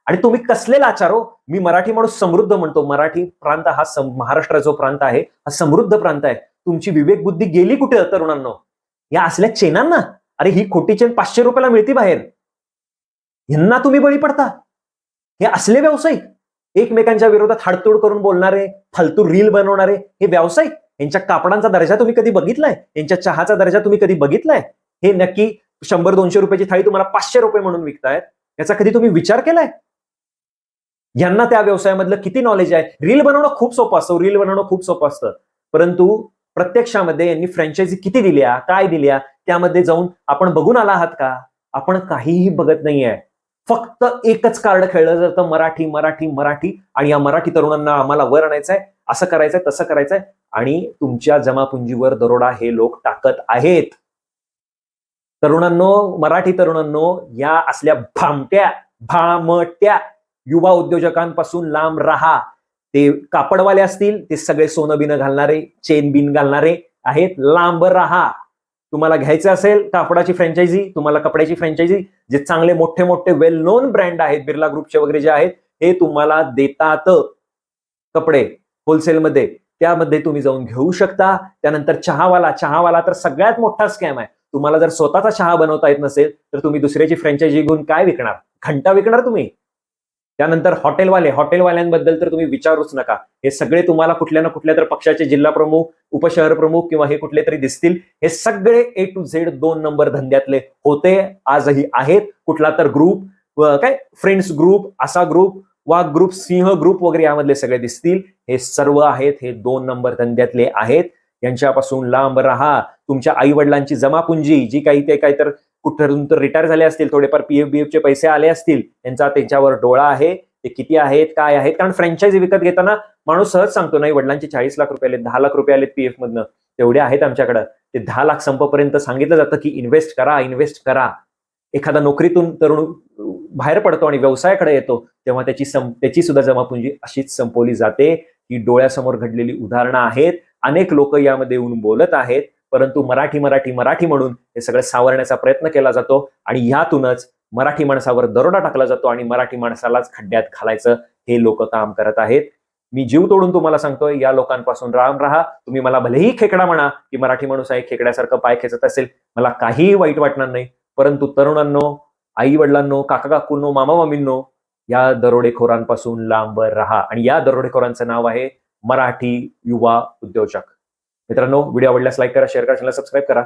आणि तुम्ही कसले लाचार हो. मी मराठी माणूस समृद्ध म्हणतो. मराठी प्रांत हा महाराष्ट्र जो प्रांत आहे हा समृद्ध प्रांत आहे. तुमची विवेक बुद्धी गेली कुठे तरुणांनो? या असल्या चेनांना. अरे ही खोटी चेन 500 रुपयाला मिळते बाहेर. यांना तुम्ही बळी पडता. हे असले व्यावसायिक एकमेकांच्या विरोधात हाडतोड करून बोलणारे, फालतू रील बनवणारे हे व्यावसायिक. यांच्या कापडांचा दर्जा तुम्ही कधी बघितलाय? यांच्या चहाचा दर्जा तुम्ही कधी बघितलाय? हे नक्की 100-200 रुपयाची थाळी तुम्हाला 500 रुपये म्हणून विकतायत. याचा कधी तुम्ही विचार केलाय? यांना त्या व्यवसायामधलं किती नॉलेज आहे? रील बनवणं खूप सोपं असतं, रील बनवणं खूप सोपं असतं. परंतु प्रत्यक्षामध्ये यांनी फ्रँचायझी किती दिल्या, काय दिल्या, त्यामध्ये जाऊन आपण बघून आला आहात का? आपण काहीही बघत नाहीये. फक्त एकच कार्ड खेळलं जातं, मराठी मराठी मराठी. आणि या मराठी तरुणांना आम्हाला वर आणायचंय, असं करायचंय, तसं करायचंय. आणि तुमच्या जमापुंजीवर दरोडा हे लोक टाकत आहेत. तरुणांनो, मराठी तरुणांनो, या असल्या भामट्या युवा उद्योजकांपासून लांब राहा. ते कापडवाले असतील, ते सगळे सोनं बिन घालणारे, चेन बिन घालणारे आहेत. लांब राहा. तुम्हाला घ्यायचं असेल कापडाची फ्रँचायझी, तुम्हाला कपड्याची फ्रँचायझी, जे चांगले मोठे मोठे वेल नोन ब्रँड आहेत, बिर्ला ग्रुपचे वगैरे जे आहेत, हे तुम्हाला देतात कपडे होलसेलमध्ये. त्यामध्ये तुम्ही जाऊन घेऊ शकता. त्यानंतर चहावाला तर सगळ्यात मोठा स्कॅम आहे. तुम्हाला जर स्वतःचा चहा बनवता येत नसेल तर तुम्ही दुसऱ्याची फ्रँचायझी घेऊन काय विकणार? घंटा विकणार तुम्ही. त्यानंतर हॉटेलवाल्यांबद्दल तर तुम्ही विचारूच नका. हे सगळे तुम्हाला कुठल्या ना कुठल्या तर पक्षाचे जिल्हा प्रमुख, उपशहर प्रमुख किंवा हे कुठले तरी दिसतील. हे सगळे A to Z 2 नंबर धंद्यातले होते, आजही आहेत. कुठला तर ग्रुप, काय फ्रेंड्स ग्रुप, असा ग्रुप, वाघ ग्रुप, सिंह ग्रुप वगैरे यामधले सगळे दिसतील. हे सर्व आहेत, हे 2 नंबर धंद्यातले आहेत. यांच्यापासून लांब राहा. तुमच्या आई वडिलांची जमापुंजी जी काही ते काय तर कुठून तर रिटायर झाले असतील, थोडेफार PF चे पैसे आले असतील, त्यांच्यावर डोळा आहे. ते किती आहेत, काय आहेत? कारण फ्रँचायझी विकत घेताना माणूस सहज सांगतो, नाही वडिलांचे 40 लाख रुपये आले, 10 लाख रुपये आले PF मधनं, तेवढे आहेत आमच्याकडे. ते 10 लाख संपपर्यंत सांगितलं जातं की इन्व्हेस्ट करा. एखादा नोकरीतून तरुण बाहेर पडतो आणि व्यवसायाकडे येतो, तेव्हा त्याची सुद्धा जमापुंजी अशीच संपवली जाते. ही डोळ्यासमोर घडलेली उदाहरणं आहेत. अनेक लोक यामध्ये येऊन बोलत आहेत, परंतु मराठी म्हणून हे सगळं सावरण्याचा प्रयत्न केला जातो. आणि यातूनच मराठी माणसावर दरोडा टाकला जातो आणि मराठी माणसालाच खड्ड्यात घालायचं हे लोक काम करत आहेत. मी जीव तोडून तुम्हाला सांगतोय, या लोकांपासून लांब राहा. तुम्ही मला भलेही खेकडा म्हणा की मराठी माणूस आहे, खेकड्यासारखं पाय खेचत असेल, मला काहीही वाईट वाटणार नाही. परंतु तरुणांनो, आई वडिलांनो, काका काकूंनो, मामा मामींनो, या दरोडेखोरांपासून लांब राहा. आणि या दरोडेखोरांचं नाव आहे मराठी युवा उद्योजक. मित्रांनो, व्हिडिओ आवडल्यास लाईक करा, शेअर करा, चॅनल सबस्क्राईब करा.